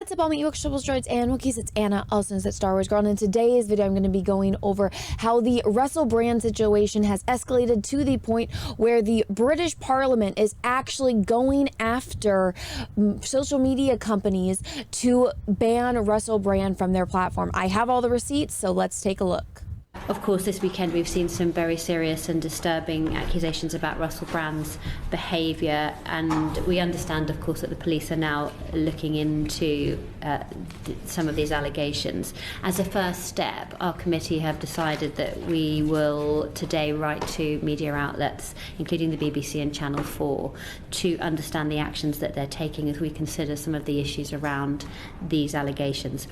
What's up, all my troubles, droids, and Wookiees? It's Anna, also known as thatstarwarsgirl, and in today's video I'm going to be going over how the Russell Brand situation has escalated to the point where the British Parliament is actually going after social media companies to ban Russell Brand from their platform. I have all the receipts, so let's take a look. Of course, this weekend we've seen some very serious and disturbing accusations about Russell Brand's behaviour, and we understand, of course, that the police are now looking into some of these allegations. As a first step, our committee have decided that we will today write to media outlets, including the BBC and Channel 4, to understand the actions that they're taking as we consider some of the issues around these allegations.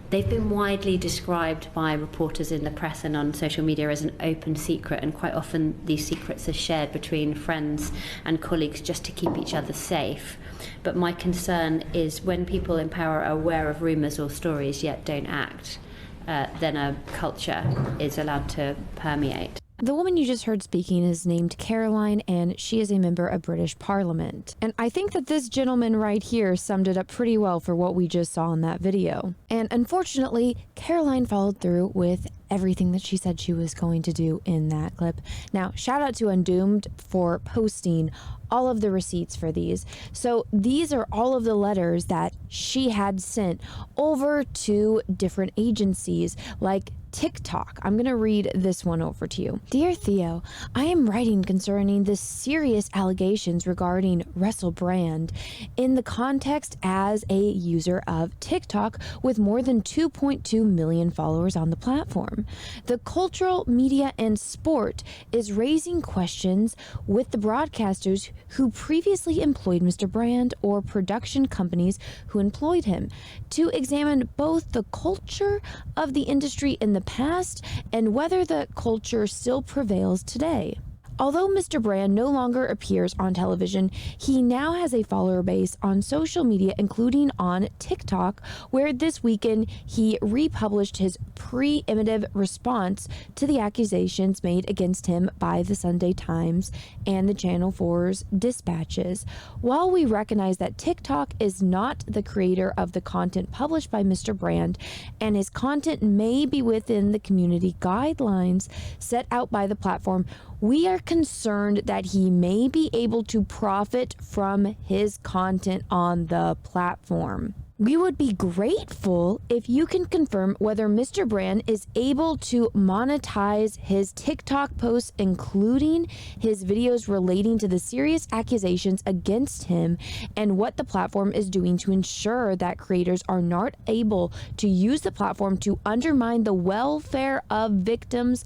They've been widely described by reporters in the press and on social media as an open secret, and quite often these secrets are shared between friends and colleagues just to keep each other safe. But my concern is when people in power are aware of rumours or stories yet don't act, then a culture is allowed to permeate. The woman you just heard speaking is named Caroline, and she is a member of British Parliament. And I think that this gentleman right here summed it up pretty well for what we just saw in that video. And unfortunately, Caroline followed through with everything that she said she was going to do in that clip. Now, shout out to Undoomed for posting all of the receipts for these. So these are all of the letters that she had sent over to different agencies like TikTok. I'm going to read this one over to you. Dear Theo, I am writing concerning the serious allegations regarding Russell Brand in the context as a user of TikTok with more than 2.2 million followers on the platform. The cultural media and sport is raising questions with the broadcasters who previously employed Mr. Brand or production companies who employed him to examine both the culture of the industry in the past and whether the culture still prevails today. Although Mr. Brand no longer appears on television, he now has a follower base on social media, including on TikTok, where this weekend he republished his preemptive response to the accusations made against him by the Sunday Times and the Channel 4's dispatches. While we recognize that TikTok is not the creator of the content published by Mr. Brand, and his content may be within the community guidelines set out by the platform, we are concerned that he may be able to profit from his content on the platform. We would be grateful if you can confirm whether Mr. Brand is able to monetize his TikTok posts, including his videos relating to the serious accusations against him, and what the platform is doing to ensure that creators are not able to use the platform to undermine the welfare of victims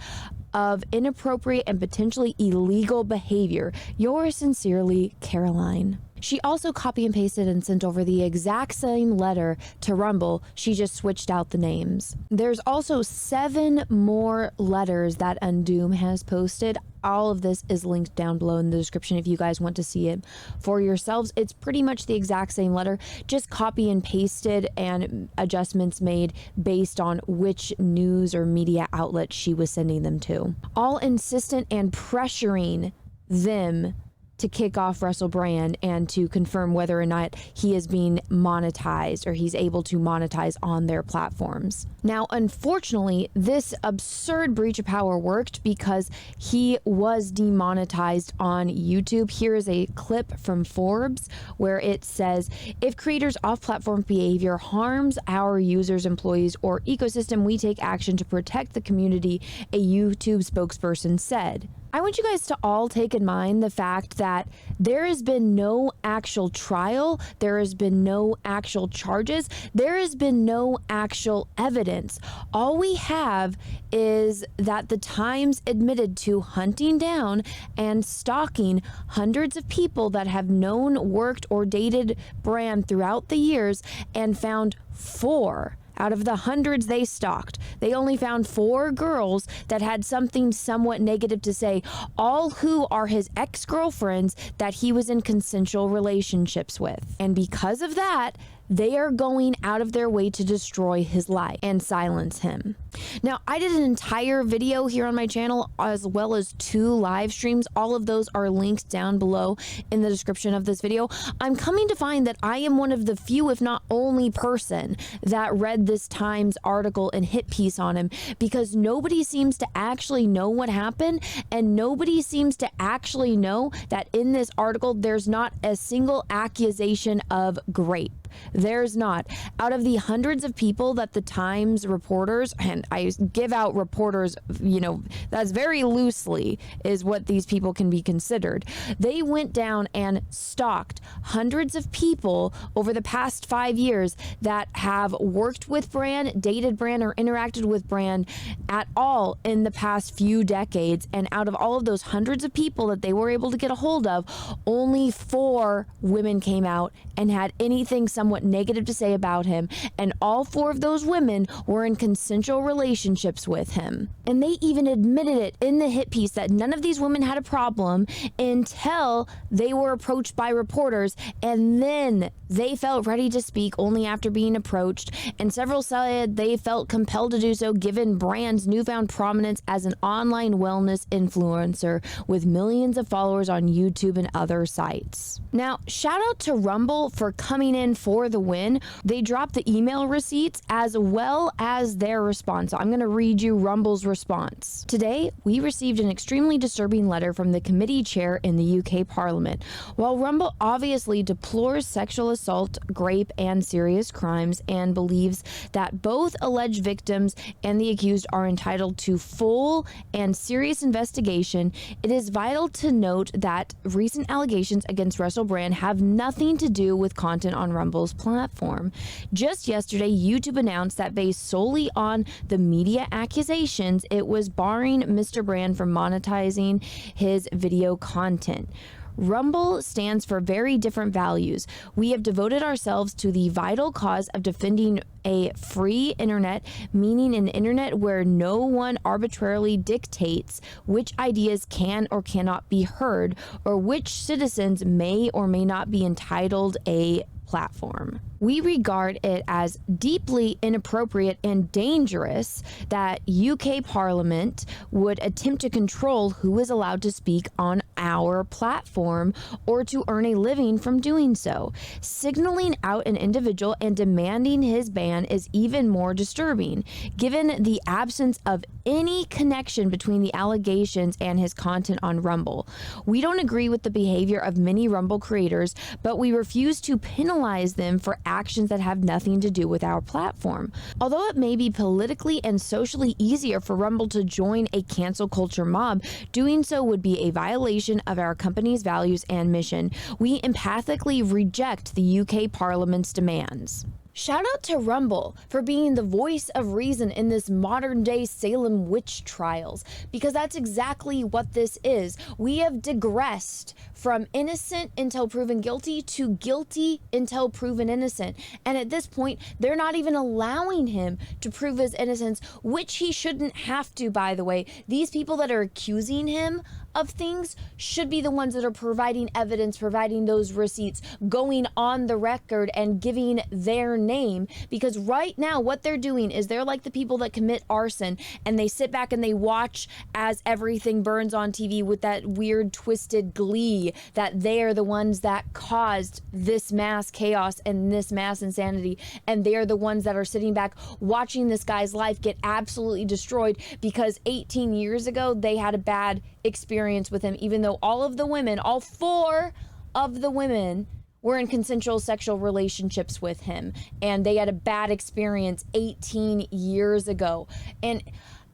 of inappropriate and potentially illegal behavior. Yours sincerely, Caroline. She also copy and pasted and sent over the exact same letter to Rumble. She just switched out the names. There's also 7 more letters that Undoom has posted. All of this is linked down below in the description if you guys want to see it for yourselves. It's pretty much the exact same letter, just copy and pasted and adjustments made based on which news or media outlet she was sending them to. All insistent and pressuring them to kick off Russell Brand and to confirm whether or not he is being monetized or he's able to monetize on their platforms. Now, unfortunately, this absurd breach of power worked because he was demonetized on YouTube. Here is a clip from Forbes where it says, if creators' off-platform behavior harms our users, employees, or ecosystem, we take action to protect the community, a YouTube spokesperson said. I want you guys to all take in mind the fact that there has been no actual trial, there has been no actual charges, there has been no actual evidence. All we have is that the Times admitted to hunting down and stalking hundreds of people that have known, worked, or dated Brand throughout the years and found 4 out of the hundreds they stalked. They only found 4 girls that had something somewhat negative to say, all who are his ex-girlfriends that he was in consensual relationships with. And because of that, they are going out of their way to destroy his life and silence him. Now, I did an entire video here on my channel as well as 2 live streams. All of those are linked down below in the description of this video. I'm coming to find that I am one of the few, if not only person that read this Times article and hit piece on him, because nobody seems to actually know what happened, and nobody seems to actually know that in this article there's not a single accusation of rape. There's not. Out of the hundreds of people that the Times reporters, and I give out reporters, that's very loosely is what these people can be considered. They went down and stalked hundreds of people over the past 5 years that have worked with Brand, dated Brand, or interacted with Brand at all in the past few decades. And out of all of those hundreds of people that they were able to get a hold of, only 4 women came out and had anything somewhat negative to say about him, and all 4 of those women were in consensual relationships with him. And they even admitted it in the hit piece that none of these women had a problem until they were approached by reporters, and then they felt ready to speak only after being approached, and several said they felt compelled to do so given Brand's newfound prominence as an online wellness influencer with millions of followers on YouTube and other sites. Now, shout out to Rumble for coming in for the win. They dropped the email receipts as well as their response. So I'm going to read you Rumble's response. Today, we received an extremely disturbing letter from the committee chair in the UK Parliament. While Rumble obviously deplores sexual assault, rape, and serious crimes, and believes that both alleged victims and the accused are entitled to full and serious investigation, it is vital to note that recent allegations against Russell Brand have nothing to do with content on Rumble's platform. Just yesterday, YouTube announced that based solely on the media accusations, it was barring Mr. Brand from monetizing his video content. Rumble stands for very different values. We have devoted ourselves to the vital cause of defending a free internet, meaning an internet where no one arbitrarily dictates which ideas can or cannot be heard, or which citizens may or may not be entitled a platform. We regard it as deeply inappropriate and dangerous that UK Parliament would attempt to control who is allowed to speak on our platform or to earn a living from doing so. Signaling out an individual and demanding his ban is even more disturbing, given the absence of any connection between the allegations and his content on Rumble. We don't agree with the behavior of many Rumble creators, but we refuse to penalize them for actions that have nothing to do with our platform. Although it may be politically and socially easier for Rumble to join a cancel culture mob, doing so would be a violation of our company's values and mission. We empathically reject the UK Parliament's demands. Shout out to Rumble for being the voice of reason in this modern day Salem witch trials, because that's exactly what this is. We have digressed from innocent until proven guilty to guilty until proven innocent. And at this point, they're not even allowing him to prove his innocence, which he shouldn't have to, by the way. These people that are accusing him of things should be the ones that are providing evidence, providing those receipts, going on the record and giving their name, because right now what they're doing is they're like the people that commit arson and they sit back and they watch as everything burns on TV with that weird twisted glee that they are the ones that caused this mass chaos and this mass insanity, and they're the ones that are sitting back watching this guy's life get absolutely destroyed because 18 years ago they had a bad experience with him, even though all of the women, all 4 of the women, were in consensual sexual relationships with him, and they had a bad experience 18 years ago. And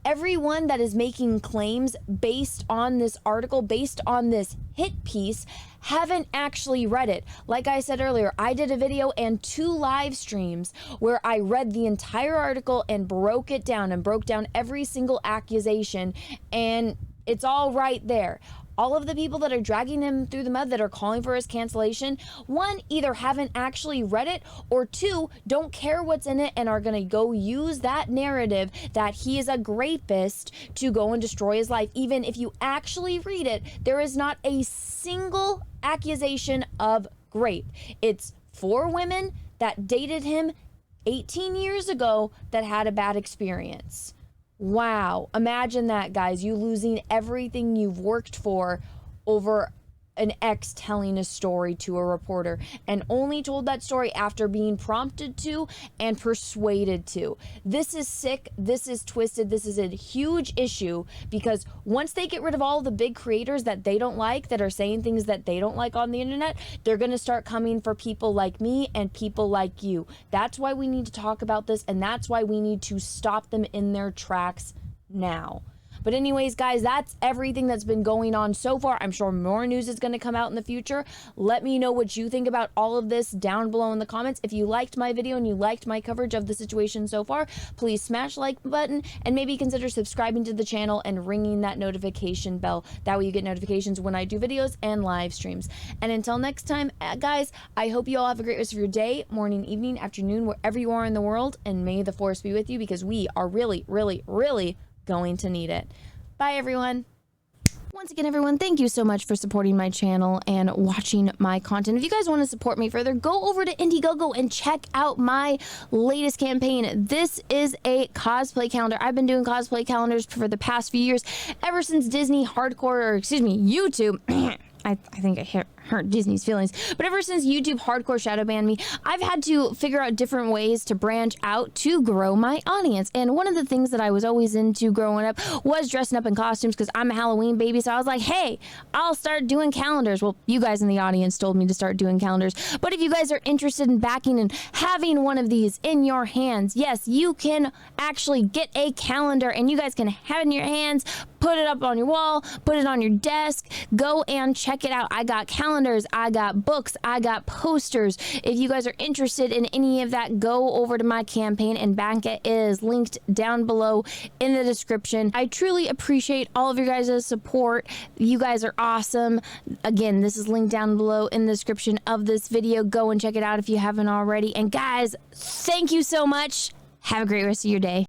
everyone that is making claims based on this article, based on this hit piece, haven't actually read it. Like I said earlier, I did a video and 2 live streams where I read the entire article and broke it down and broke down every single accusation, and it's all right there. All of the people that are dragging him through the mud, that are calling for his cancellation, 1, either haven't actually read it, or 2, don't care what's in it and are gonna go use that narrative that he is a rapist to go and destroy his life. Even if you actually read it, there is not a single accusation of rape. It's 4 women that dated him 18 years ago that had a bad experience. Wow. Imagine that, guys. You losing everything you've worked for over an ex telling a story to a reporter, and only told that story after being prompted to and persuaded to. This is sick. This is twisted. This is a huge issue, because once they get rid of all the big creators that they don't like, that are saying things that they don't like on the internet, they're going to start coming for people like me and people like you. That's why we need to talk about this, and that's why we need to stop them in their tracks now. But anyways, guys, that's everything that's been going on so far. I'm sure more news is going to come out in the future. Let me know what you think about all of this down below in the comments. If you liked my video and you liked my coverage of the situation so far, please smash the like button and maybe consider subscribing to the channel and ringing that notification bell. That way you get notifications when I do videos and live streams. And until next time, guys, I hope you all have a great rest of your day, morning, evening, afternoon, wherever you are in the world. And may the force be with you, because we are really, really, really going to need it. Bye, everyone. Once again, everyone, thank you so much for supporting my channel and watching my content. If you guys want to support me further, go over to Indiegogo and check out my latest campaign. This is a cosplay calendar. I've been doing cosplay calendars for the past few years, ever since Disney YouTube. I think I hurt Disney's feelings, but ever since YouTube hardcore shadow banned me, I've had to figure out different ways to branch out to grow my audience. And one of the things that I was always into growing up was dressing up in costumes, because I'm a Halloween baby. So I was like, hey, I'll start doing calendars. Well, you guys in the audience told me to start doing calendars, but if you guys are interested in backing and having one of these in your hands, yes, you can actually get a calendar and you guys can have it in your hands, put it up on your wall, put it on your desk, go and check it out. I got calendars, I got books, I got posters. If you guys are interested in any of that, go over to my campaign and back it. It is linked down below in the description. I truly appreciate all of your guys' support. You guys are awesome. Again, this is linked down below in the description of this video. Go and check it out if you haven't already. And guys, thank you so much. Have a great rest of your day.